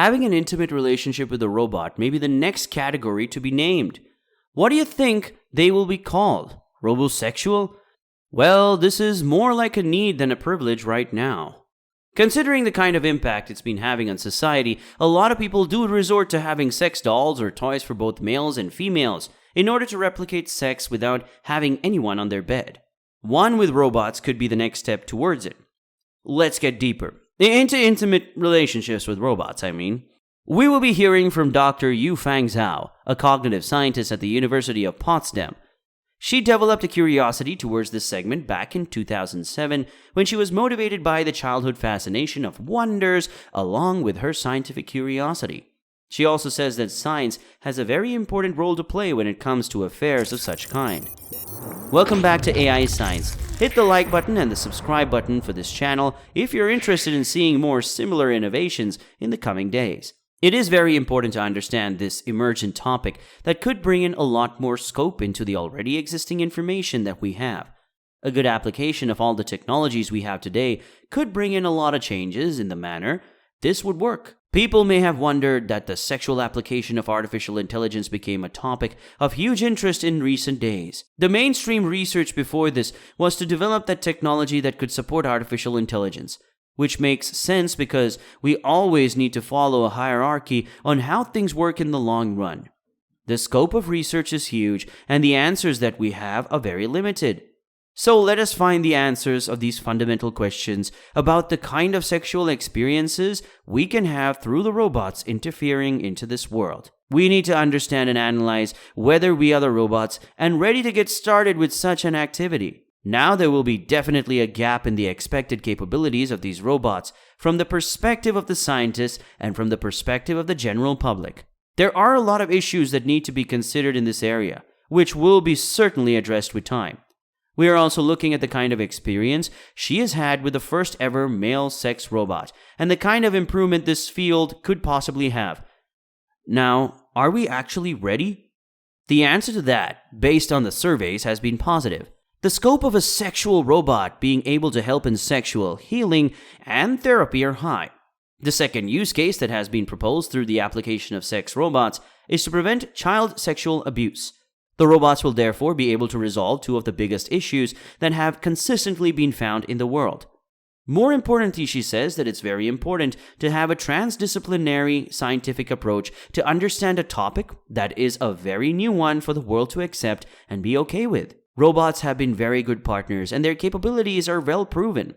Having an intimate relationship with a robot may be the next category to be named. What do you think they will be called? Robosexual? Well, this is more like a need than a privilege right now. Considering the kind of impact it's been having on society, a lot of people do resort to having sex dolls or toys for both males and females in order to replicate sex without having anyone on their bed. One with robots could be the next step towards it. Let's get deeper into intimate relationships with robots, We will be hearing from Dr. Yufang Zhao, a cognitive scientist at the University of Potsdam. She developed a curiosity towards this segment back in 2007 when she was motivated by the childhood fascination of wonders along with her scientific curiosity. She also says that science has a very important role to play when it comes to affairs of such kind. Welcome back to AI Science. Hit the like button and the subscribe button for this channel if you're interested in seeing more similar innovations in the coming days. It is very important to understand this emergent topic that could bring in a lot more scope into the already existing information that we have. A good application of all the technologies we have today could bring in a lot of changes in the manner this would work. People may have wondered that the sexual application of artificial intelligence became a topic of huge interest in recent days. The mainstream research before this was to develop that technology that could support artificial intelligence, which makes sense because we always need to follow a hierarchy on how things work in the long run. The scope of research is huge, and the answers that we have are very limited. So let us find the answers of these fundamental questions about the kind of sexual experiences we can have through the robots interfering into this world. We need to understand and analyze whether we are the robots and ready to get started with such an activity. Now there will be definitely a gap in the expected capabilities of these robots from the perspective of the scientists and from the perspective of the general public. There are a lot of issues that need to be considered in this area, which will be certainly addressed with time. We are also looking at the kind of experience she has had with the first ever male sex robot and the kind of improvement this field could possibly have. Now, are we actually ready? The answer to that, based on the surveys, has been positive. The scope of a sexual robot being able to help in sexual healing and therapy are high. The second use case that has been proposed through the application of sex robots is to prevent child sexual abuse. The robots will therefore be able to resolve two of the biggest issues that have consistently been found in the world. More importantly, she says that it's very important to have a transdisciplinary scientific approach to understand a topic that is a very new one for the world to accept and be okay with. Robots have been very good partners and their capabilities are well proven.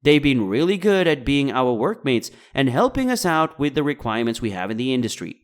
They've been really good at being our workmates and helping us out with the requirements we have in the industry.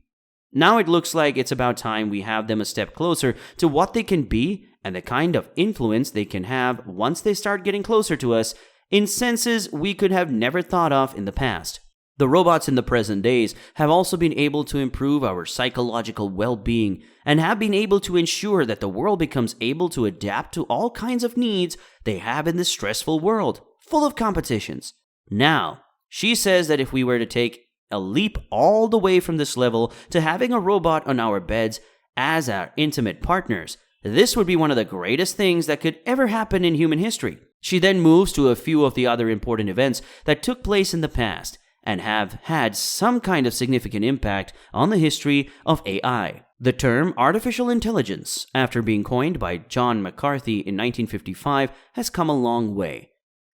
Now it looks like it's about time we have them a step closer to what they can be and the kind of influence they can have once they start getting closer to us in senses we could have never thought of in the past. The robots in the present days have also been able to improve our psychological well-being and have been able to ensure that the world becomes able to adapt to all kinds of needs they have in this stressful world, full of competitions. Now, she says that if we were to take a leap all the way from this level to having a robot on our beds as our intimate partners, this would be one of the greatest things that could ever happen in human history. She then moves to a few of the other important events that took place in the past and have had some kind of significant impact on the history of AI. The term artificial intelligence, after being coined by John McCarthy in 1955, has come a long way.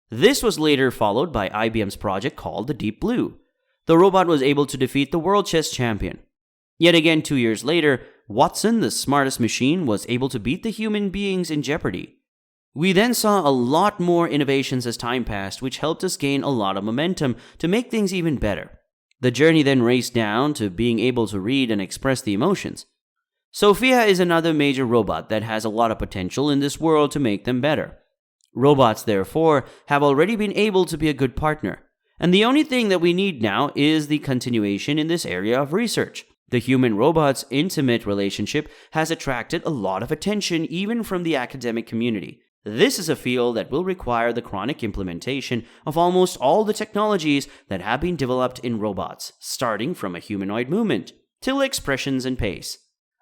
This was later followed by IBM's project called the Deep Blue. The robot was able to defeat the world chess champion. Yet again, 2 years later, Watson, the smartest machine, was able to beat the human beings in Jeopardy. We then saw a lot more innovations as time passed, which helped us gain a lot of momentum to make things even better. The journey then raced down to being able to read and express the emotions. Sophia is another major robot that has a lot of potential in this world to make them better. Robots, therefore, have already been able to be a good partner. And the only thing that we need now is the continuation in this area of research. The human-robot's intimate relationship has attracted a lot of attention even from the academic community. This is a field that will require the chronic implementation of almost all the technologies that have been developed in robots, starting from a humanoid movement till expressions and pace.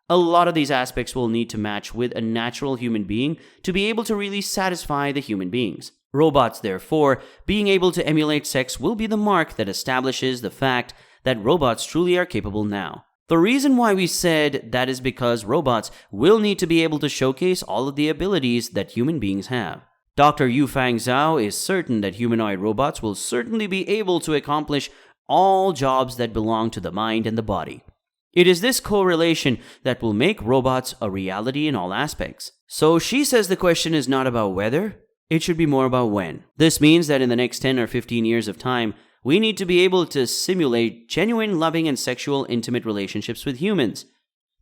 A lot of these aspects will need to match with a natural human being to be able to really satisfy the human beings. Robots, therefore, being able to emulate sex will be the mark that establishes the fact that robots truly are capable now. The reason why we said that is because robots will need to be able to showcase all of the abilities that human beings have. Dr. Yufang Zhao is certain that humanoid robots will certainly be able to accomplish all jobs that belong to the mind and the body. It is this correlation that will make robots a reality in all aspects. So she says the question is not about whether, it should be more about when. This means that in the next 10 or 15 years of time, we need to be able to simulate genuine, loving, and sexual, intimate relationships with humans.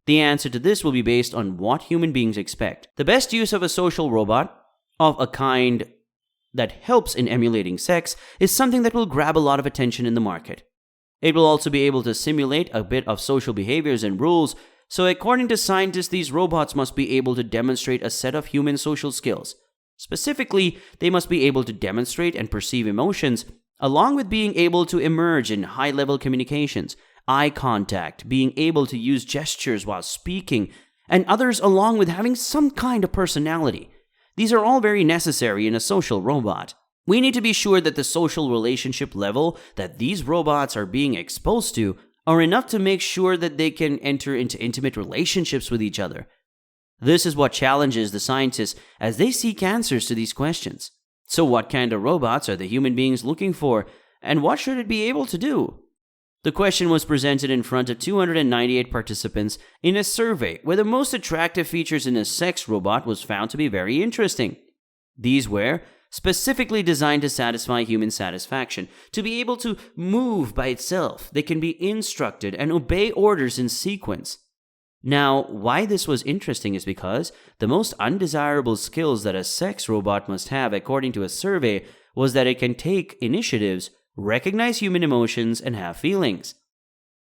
The answer to this will be based on what human beings expect. The best use of a social robot, of a kind that helps in emulating sex, is something that will grab a lot of attention in the market. It will also be able to simulate a bit of social behaviors and rules, so according to scientists, these robots must be able to demonstrate a set of human social skills. Specifically, they must be able to demonstrate and perceive emotions, along with being able to emerge in high-level communications, eye contact, being able to use gestures while speaking, and others along with having some kind of personality. These are all very necessary in a social robot. We need to be sure that the social relationship level that these robots are being exposed to are enough to make sure that they can enter into intimate relationships with each other. This is what challenges the scientists as they seek answers to these questions. So what kind of robots are the human beings looking for, and what should it be able to do? The question was presented in front of 298 participants in a survey where the most attractive features in a sex robot was found to be very interesting. These were specifically designed to satisfy human satisfaction, to be able to move by itself. They can be instructed and obey orders in sequence. Now, why this was interesting is because the most undesirable skills that a sex robot must have, according to a survey, was that it can take initiatives, recognize human emotions, and have feelings.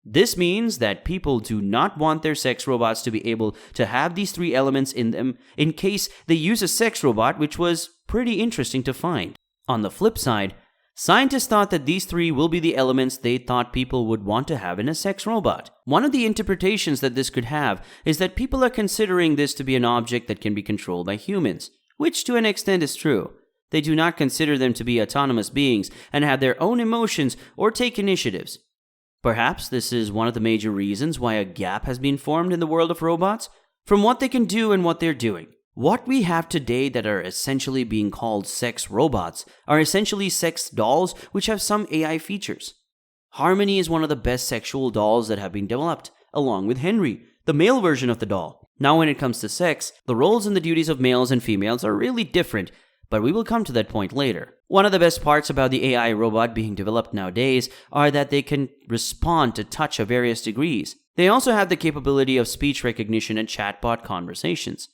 This means that people do not want their sex robots to be able to have these three elements in them in case they use a sex robot, which was pretty interesting to find. On the flip side, scientists thought that these three will be the elements they thought people would want to have in a sex robot. One of the interpretations that this could have is that people are considering this to be an object that can be controlled by humans, which to an extent is true. They do not consider them to be autonomous beings and have their own emotions or take initiatives. Perhaps this is one of the major reasons why a gap has been formed in the world of robots, from what they can do and what they're doing. What we have today that are essentially being called sex robots are essentially sex dolls which have some AI features. Harmony is one of the best sexual dolls that have been developed, along with Henry, the male version of the doll. Now when it comes to sex, the roles and the duties of males and females are really different, but we will come to that point later. One of the best parts about the AI robot being developed nowadays are that they can respond to touch of various degrees. They also have the capability of speech recognition and chatbot conversations.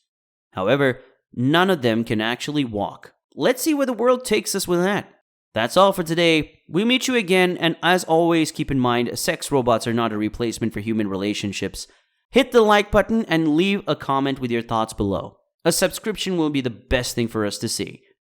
However, none of them can actually walk. Let's see where the world takes us with that. That's all for today. We'll meet you again, and as always, keep in mind, sex robots are not a replacement for human relationships. Hit the like button and leave a comment with your thoughts below. A subscription will be the best thing for us to see.